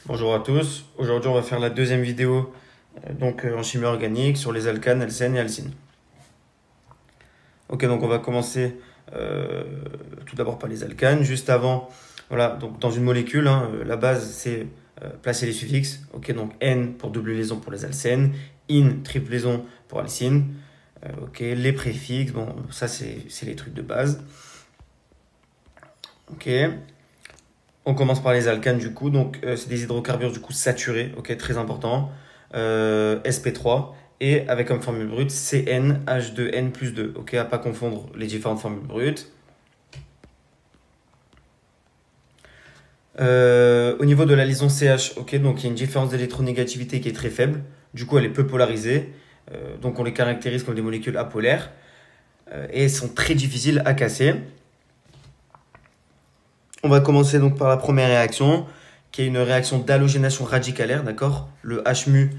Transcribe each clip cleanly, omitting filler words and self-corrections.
Bonjour à tous. Aujourd'hui, on va faire la deuxième vidéo en chimie organique sur les alcanes, alcènes et alcynes. Ok, donc on va commencer euh, tout d'abord par les alcanes. Juste avant, voilà, donc dans une molécule, la base c'est placer les suffixes. Ok, donc N pour double liaison pour les alcènes, in triple liaison pour alcyne. Ok, les préfixes, bon, ça c'est les trucs de base. Ok, on commence par les alcanes du coup, donc c'est des hydrocarbures du coup saturés, ok, très important, sp3, et avec comme formule brute CnH2n plus 2, ok, à pas confondre les différentes formules brutes. Au niveau de la liaison CH, ok, donc il y a une différence d'électronégativité qui est très faible, du coup elle est peu polarisée, donc on les caractérise comme des molécules apolaires, et elles sont très difficiles à casser. On va commencer donc par la première réaction, qui est une réaction d'halogénation radicalaire, d'accord. Le HMU,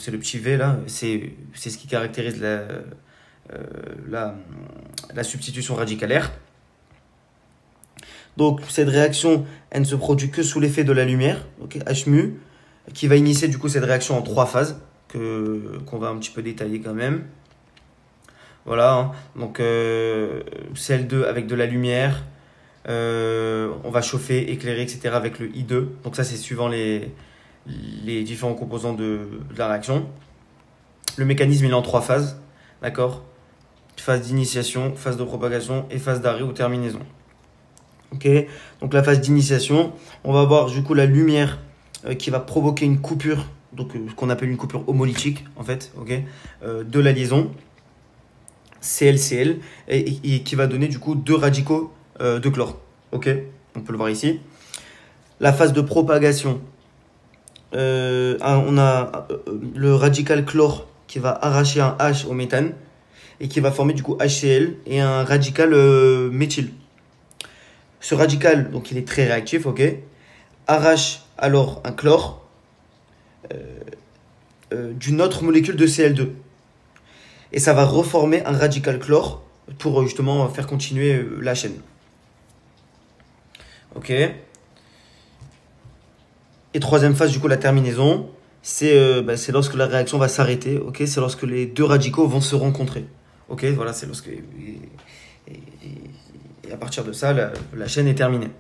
c'est le petit v là, c'est ce qui caractérise la, la substitution radicalaire. Donc cette réaction, elle ne se produit que sous l'effet de la lumière, ok, HMU, qui va initier du coup cette réaction en trois phases, qu'on va un petit peu détailler quand même. Voilà, hein. Donc Cl2 avec de la lumière, on va chauffer, éclairer, etc. avec le I2. Donc ça, c'est suivant les différents composants de la réaction. Le mécanisme, il est en trois phases. D'accord. Phase d'initiation, phase de propagation et phase d'arrêt ou terminaison. Ok. Donc la phase d'initiation, on va avoir du coup la lumière qui va provoquer une coupure, donc ce qu'on appelle une coupure homolytique en fait, ok, de la liaison ClCl et qui va donner du coup deux radicaux de chlore. Ok. On peut le voir ici. La phase de propagation, on a le radical chlore qui va arracher un H au méthane et qui va former du coup HCl et un radical méthyle. Ce radical, donc il est très réactif, ok, arrache alors un chlore d'une autre molécule de Cl2 et ça va reformer un radical chlore pour justement faire continuer la chaîne. Ok. Et troisième phase, du coup, la terminaison, c'est lorsque la réaction va s'arrêter, ok, c'est lorsque les deux radicaux vont se rencontrer. Ok, voilà, c'est lorsque. Et à partir de ça, la chaîne est terminée.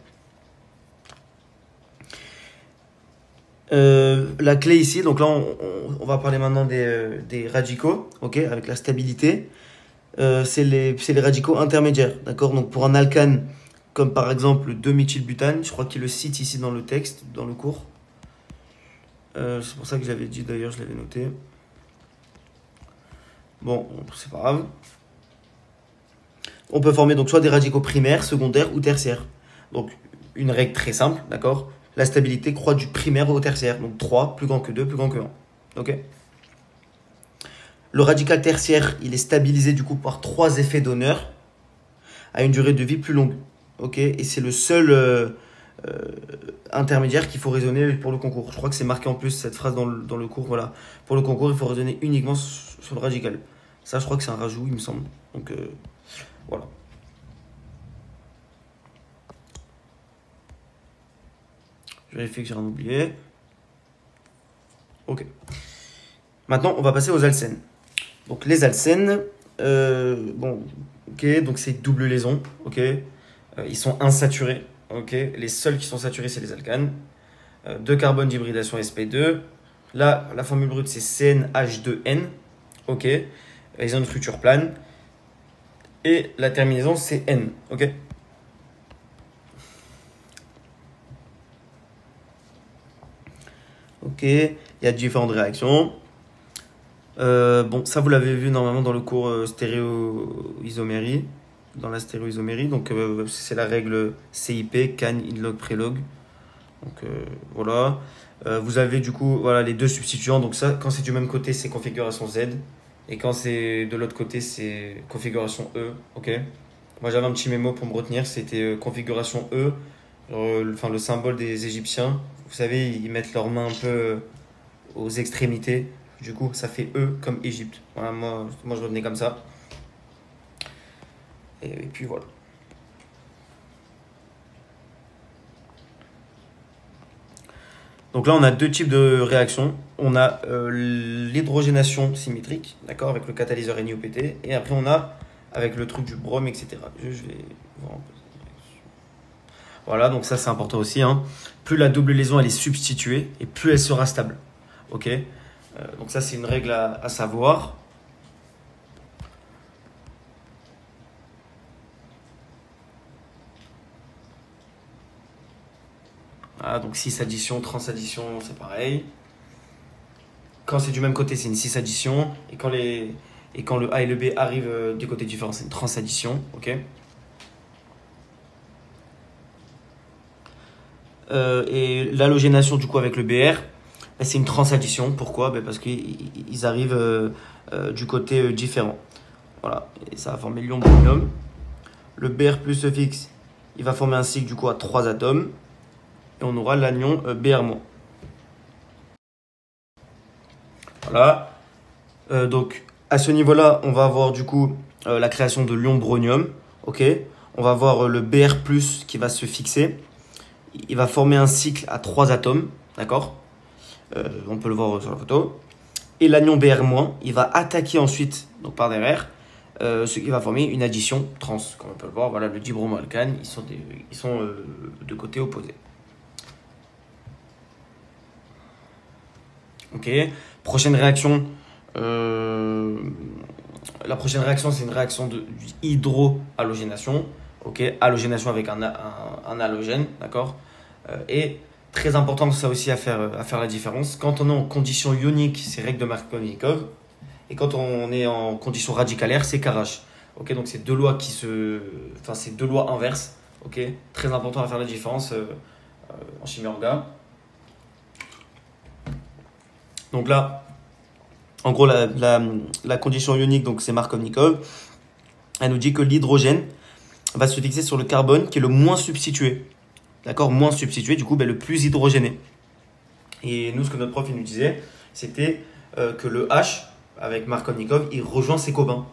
La clé ici, donc là, on va parler maintenant des radicaux, ok, avec la stabilité. C'est les radicaux intermédiaires, d'accord. Donc pour un alcane, comme par exemple le 2-méthylbutane, je crois qu'il le cite ici dans le texte, dans le cours. C'est pour ça que j'avais dit d'ailleurs, je l'avais noté. Bon, c'est pas grave. On peut former donc soit des radicaux primaires, secondaires ou tertiaires. Donc une règle très simple, d'accord. La stabilité croît du primaire au tertiaire. Donc 3 plus grand que 2 plus grand que 1. Ok. Le radical tertiaire, il est stabilisé du coup par trois effets d'honneur à une durée de vie plus longue. Ok. Et c'est le seul intermédiaire qu'il faut raisonner pour le concours. Je crois que c'est marqué en plus cette phrase dans le cours. Voilà. Pour le concours, il faut raisonner uniquement sur le radical. Ça, je crois que c'est un rajout, il me semble. Donc voilà. Je vérifie que j'ai rien oublié. Ok. Maintenant, on va passer aux alcènes. Donc les alcènes, bon, ok, donc c'est double liaison, ok. Ils sont insaturés, ok. Les seuls qui sont saturés, c'est les alcanes. Deux carbones d'hybridation sp2. Là, la formule brute, c'est CnH2n, ok. Ils ont une structure plane. Et la terminaison, c'est N, ok. Ok, il y a différentes réactions. Bon, ça vous l'avez vu normalement dans le cours stéréoisomérie, dans la stéréoisomérie. Donc c'est la règle CIP, CAN, INLOG, PRELOG. Donc voilà. Vous avez du coup voilà, les deux substituants. Donc ça, quand c'est du même côté, c'est configuration Z. Et quand c'est de l'autre côté, c'est configuration E. Ok. Moi j'avais un petit mémo pour me retenir, c'était configuration E. Enfin, le symbole des Égyptiens. Vous savez, ils mettent leurs mains un peu aux extrémités. Du coup, ça fait E comme Égypte. Voilà, moi je revenais comme ça. Et puis voilà. Donc là, on a deux types de réactions. On a l'hydrogénation symétrique, d'accord, avec le catalyseur NiOPT. Et après, on a avec le truc du brome, etc. Je vais voir un peu. Voilà, donc ça, c'est important aussi, hein. Plus la double liaison, elle est substituée, et plus elle sera stable. Ok, donc ça, c'est une règle à savoir. Voilà, donc 6 addition, trans addition, c'est pareil. Quand c'est du même côté, c'est une 6 addition. Et quand le A et le B arrivent du côté différent, c'est une trans addition. Ok. Et l'halogénation du coup avec le BR, c'est une trans addition. Pourquoi? Parce qu'ils arrivent du côté différent. Voilà, et ça va former l'ion bromure. Le Br plus se fixe, il va former un cycle du coup à 3 atomes. Et on aura l'anion Br-. Voilà. Donc à ce niveau-là, on va avoir du coup la création de l'ion bronium. Ok. On va avoir le Br plus qui va se fixer. Il va former un cycle à 3 atomes. D'accord. On peut le voir sur la photo. Et l'anion Br-, il va attaquer ensuite, donc par derrière, ce qui va former une addition trans. Comme on peut le voir, voilà, le dibromoalcane, ils sont de côté opposé. Ok. Prochaine réaction. La prochaine réaction, c'est une réaction de hydrohalogénation. Ok. Halogénation avec un halogène, d'accord. Et très important, ça aussi à faire la différence. Quand on est en condition ionique, c'est règle de Markovnikov. Et quand on est en condition radicalaire, c'est Karash. Ok, donc c'est deux lois c'est deux lois inverses. Ok, très important à faire la différence en chimie orga. Donc là, en gros, la condition ionique, donc c'est Markovnikov. Elle nous dit que l'hydrogène va se fixer sur le carbone qui est le moins substitué. D'accord, moins substitué, du coup, le plus hydrogéné. Et nous, ce que notre prof il nous disait, c'était que le H, avec Markovnikov, il rejoint ses copains.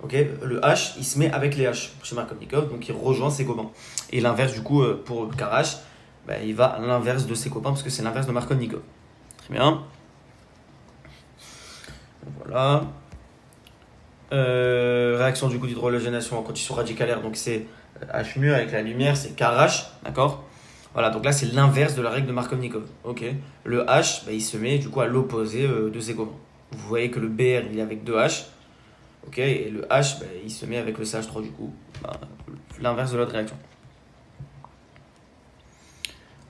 Okay, le H, il se met avec les H chez Markovnikov, donc il rejoint ses copains. Et l'inverse, du coup, pour Karash, il va à l'inverse de ses copains, parce que c'est l'inverse de Markovnikov. Très bien. Voilà. Réaction du coup d'hydrohalogénation en condition radicalaire, donc c'est H- avec la lumière, c'est Karash, d'accord. Voilà, donc là c'est l'inverse de la règle de Markovnikov. Ok. Le H, il se met du coup à l'opposé de ses copains. Vous voyez que le Br il est avec 2 H. Ok, et le H, il se met avec le CH3 du coup. L'inverse de l'autre réaction.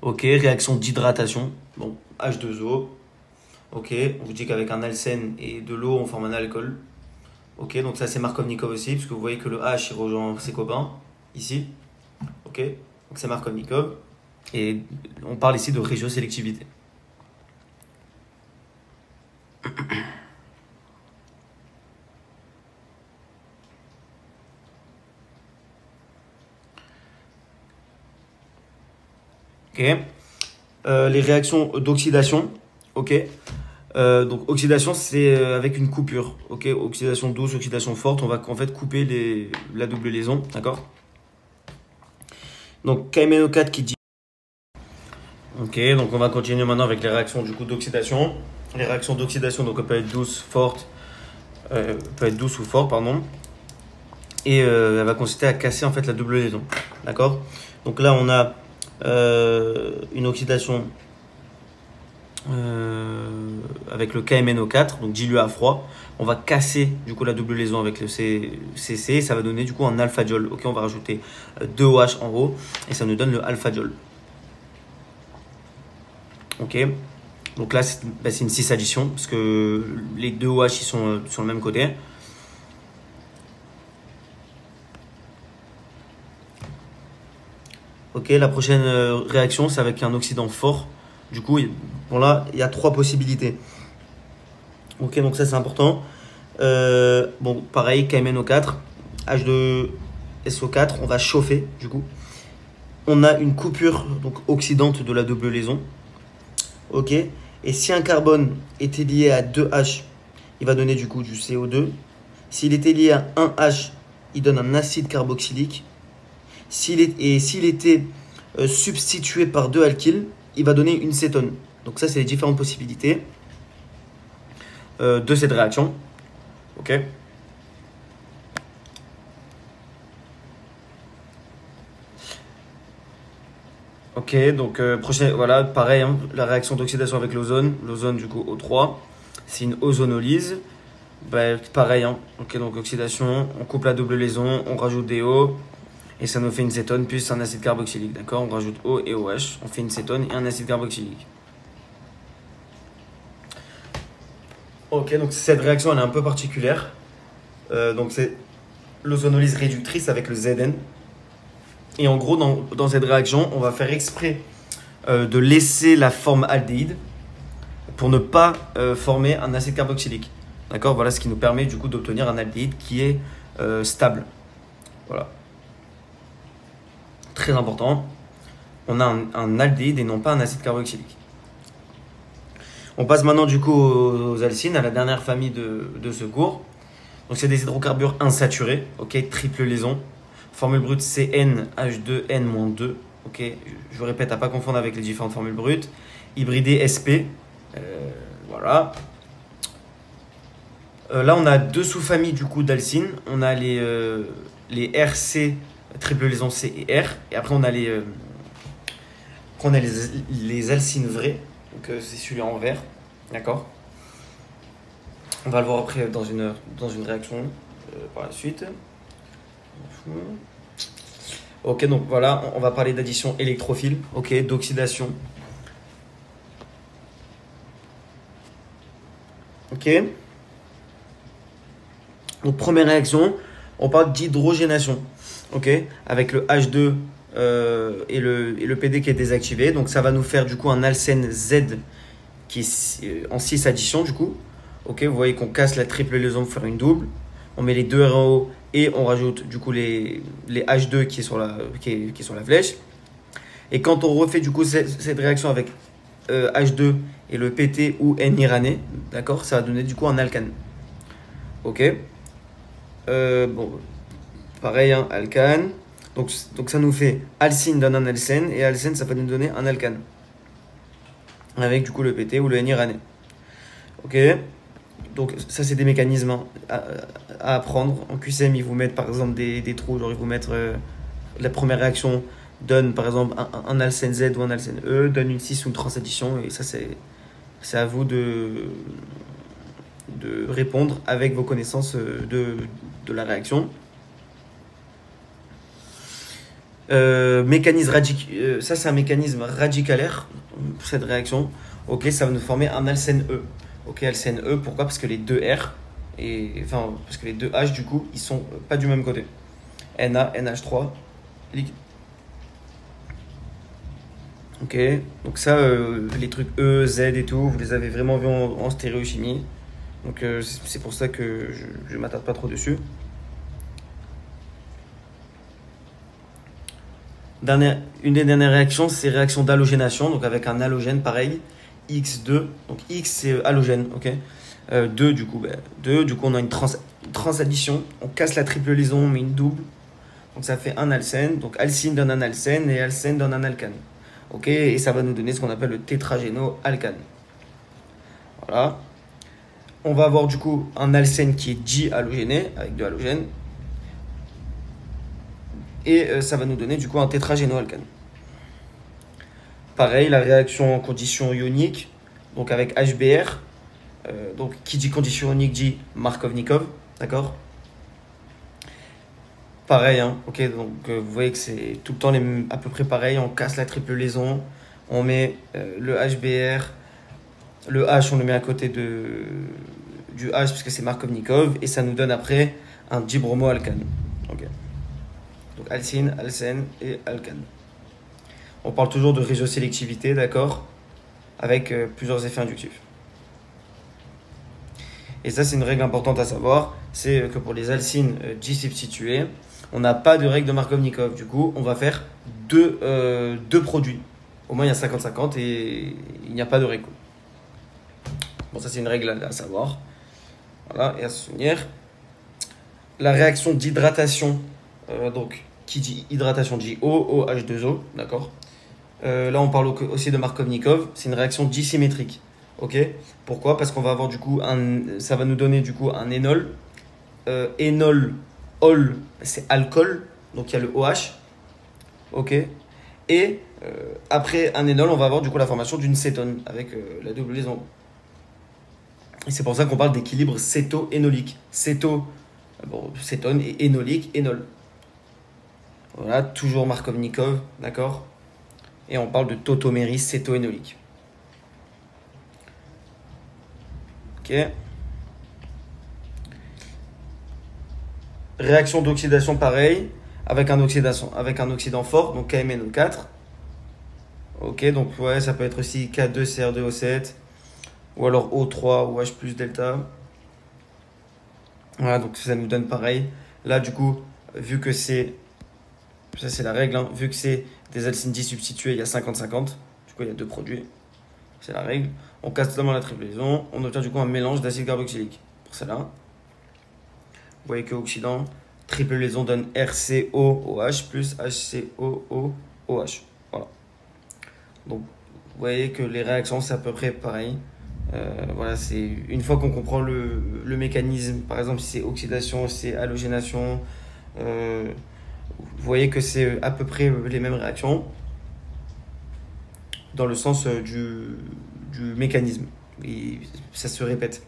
Ok, réaction d'hydratation. Bon, H2O. Ok, on vous dit qu'avec un alcène et de l'eau, on forme un alcool. Ok, donc ça c'est Markovnikov aussi, parce que vous voyez que le H il rejoint ses copains, ici. Ok, donc c'est Markovnikov. Et on parle ici de régiosélectivité. Ok. Les réactions d'oxydation. Ok. Donc oxydation c'est avec une coupure. Ok. Oxydation douce, oxydation forte. On va en fait couper la double liaison. D'accord. Donc KMNO4 qui dit. Ok. Donc on va continuer maintenant avec les réactions du coup d'oxydation. Les réactions d'oxydation donc peut être douce, forte. Peut être douce ou forte pardon. Et elle va consister à casser en fait la double liaison. D'accord. Donc là on a une oxydation avec le KMNO4, donc dilué à froid. On va casser du coup la double liaison avec le CC, ça va donner du coup un alpha-diol. Ok, on va rajouter 2 OH en haut et ça nous donne le alpha-diol. Ok, donc là c'est une 6 addition parce que les 2 OH ils sont sur le même côté. Ok, la prochaine réaction c'est avec un oxydant fort. Du coup, bon là, il y a 3 possibilités. Ok, donc ça c'est important. Bon, pareil, KMNO4, H2SO4, on va chauffer du coup. On a une coupure donc oxydante de la double liaison. Ok, et si un carbone était lié à 2H, il va donner du coup du CO2. S'il était lié à 1H, il donne un acide carboxylique. S'il était substitué par 2 alkyles, il va donner une cétone. Donc ça, c'est les différentes possibilités de cette réaction. Ok. Ok, donc voilà, pareil, hein, la réaction d'oxydation avec l'ozone. L'ozone, du coup, O3. C'est une ozonolyse. Bah, pareil, hein. Ok, donc oxydation, on coupe la double liaison, on rajoute des O. Et ça nous fait une cétone plus un acide carboxylique, d'accord? On rajoute O et OH, on fait une cétone et un acide carboxylique. Ok, donc cette réaction, elle est un peu particulière. Donc c'est l'ozonolyse réductrice avec le Zn. Et en gros, dans cette réaction, on va faire exprès de laisser la forme aldéhyde pour ne pas former un acide carboxylique. D'accord? Voilà ce qui nous permet du coup d'obtenir un aldéhyde qui est stable. Voilà. Très important. On a un aldéhyde et non pas un acide carboxylique. On passe maintenant du coup aux alcynes, à la dernière famille de ce cours. Donc c'est des hydrocarbures insaturés, ok, triple liaison. Formule brute CnH2n-2, ok. Je vous répète à pas confondre avec les différentes formules brutes. Hybridé SP, voilà. Là on a deux sous-familles du coup d'alcynes. On a les RC, triple liaison C et R. Et après on a les alcynes vrais, donc c'est celui en vert, d'accord. On va le voir après dans une réaction par la suite. Ok, donc voilà, on va parler d'addition électrophile, ok, d'oxydation. Ok. Donc première réaction, on parle d'hydrogénation, ok, avec le H2 et le PD qui est désactivé. Donc ça va nous faire du coup un alcène Z qui est en 6 additions du coup. Ok, vous voyez qu'on casse la triple liaison pour faire une double. On met les deux R en haut et on rajoute du coup les H2 qui est sur la flèche. Et quand on refait du coup cette réaction avec H2 et le PT ou N-irané, d'accord, ça va donner du coup un alcane. Ok. Bon, pareil, hein, alcane. Donc ça nous fait alcyne donne un alcène et alcène ça va nous donner un alcane. Avec du coup le PT ou le N-irané. Ok. Donc ça c'est des mécanismes à apprendre. En QCM ils vous mettent par exemple des trous, genre ils vous mettent la première réaction donne par exemple un alcène Z ou un alcène E, donne une 6 ou une transaddition et ça c'est à vous de répondre avec vos connaissances de la réaction. Ça c'est un mécanisme radicalaire, cette réaction. Ok, ça va nous former un alcène E. Ok, alcène E, pourquoi? Parce que les deux R, parce que les deux H du coup, ils sont pas du même côté. Na, NH3, liquide. Ok, donc ça, les trucs E, Z et tout, vous les avez vraiment vus en stéréochimie. Donc c'est pour ça que je m'attarde pas trop dessus. Une des dernières réactions, c'est réaction d'halogénation, donc avec un halogène pareil, X2. Donc X c'est halogène, ok. 2 du coup, 2, du coup on a une transaddition, on casse la triple liaison, on met une double. Donc ça fait un alcène, donc alcyne donne un alcène et alcène donne un alcane. Ok, et ça va nous donner ce qu'on appelle le tétragénoalcane. Voilà. On va avoir du coup un alcène qui est di-halogéné, avec deux halogènes. Et ça va nous donner du coup un tétragénoalcane. Pareil, la réaction en condition ionique, donc avec HBr. Donc qui dit condition ionique dit Markovnikov, d'accord. Pareil, hein, ok, donc vous voyez que c'est tout le temps à peu près pareil. On casse la triple liaison, on met le HBr, le H on le met à côté du H parce que c'est Markovnikov, et ça nous donne après un dibromoalcane. Okay. Donc alcyne, alcène et alcane. On parle toujours de régiosélectivité, d'accord, avec plusieurs effets inductifs. Et ça, c'est une règle importante à savoir, c'est que pour les alcynes disubstituées, on n'a pas de règle de Markovnikov. Du coup, on va faire deux produits. Au moins, il y a 50-50 et il n'y a pas de règle. Bon, ça, c'est une règle à savoir. Voilà, et à se souvenir. La réaction d'hydratation, donc, qui dit hydratation dit OH2O, d'accord. Là, on parle aussi de Markovnikov. C'est une réaction dissymétrique. Ok. Pourquoi? Parce qu'on va avoir du coup ça va nous donner du coup un énol. Énol, ol, c'est alcool. Donc il y a le OH. Ok. Et après un énol, on va avoir du coup la formation d'une cétone avec la double liaison. Et c'est pour ça qu'on parle d'équilibre céto-énolique. Cétone et énolique, énol. Voilà, toujours Markovnikov, d'accord? Et on parle de tautomérie céto-énolique. Ok. Réaction d'oxydation pareil, avec un oxydant fort, donc KMnO4. Ok, donc ouais, ça peut être aussi K2CR2O7, ou alors O3 ou H plus delta. Voilà, donc ça nous donne pareil. Là, du coup, vu que ça c'est la règle, hein, vu que c'est des alcynes disubstituées, il y a 50-50. Du coup, il y a deux produits. C'est la règle. On casse totalement la triple liaison. On obtient du coup un mélange d'acide carboxylique. Pour celle-là. Vous voyez que oxydant, triple liaison donne RCOOH plus HCOOH. Voilà. Donc, vous voyez que les réactions, c'est à peu près pareil. Voilà, c'est une fois qu'on comprend le mécanisme, par exemple si c'est oxydation, si c'est halogénation, vous voyez que c'est à peu près les mêmes réactions dans le sens du mécanisme. Et ça se répète.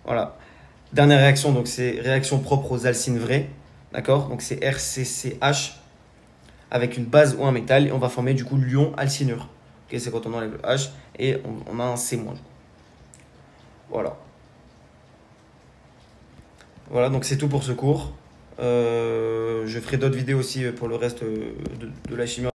Voilà. Dernière réaction, donc c'est réaction propre aux alcynes vraies. D'accord? Donc c'est RCCH avec une base ou un métal et on va former du coup l'ion alcynure. Okay, c'est quand on enlève le H et on a un C-. Voilà. Voilà, donc c'est tout pour ce cours. Je ferai d'autres vidéos aussi pour le reste de la chimie.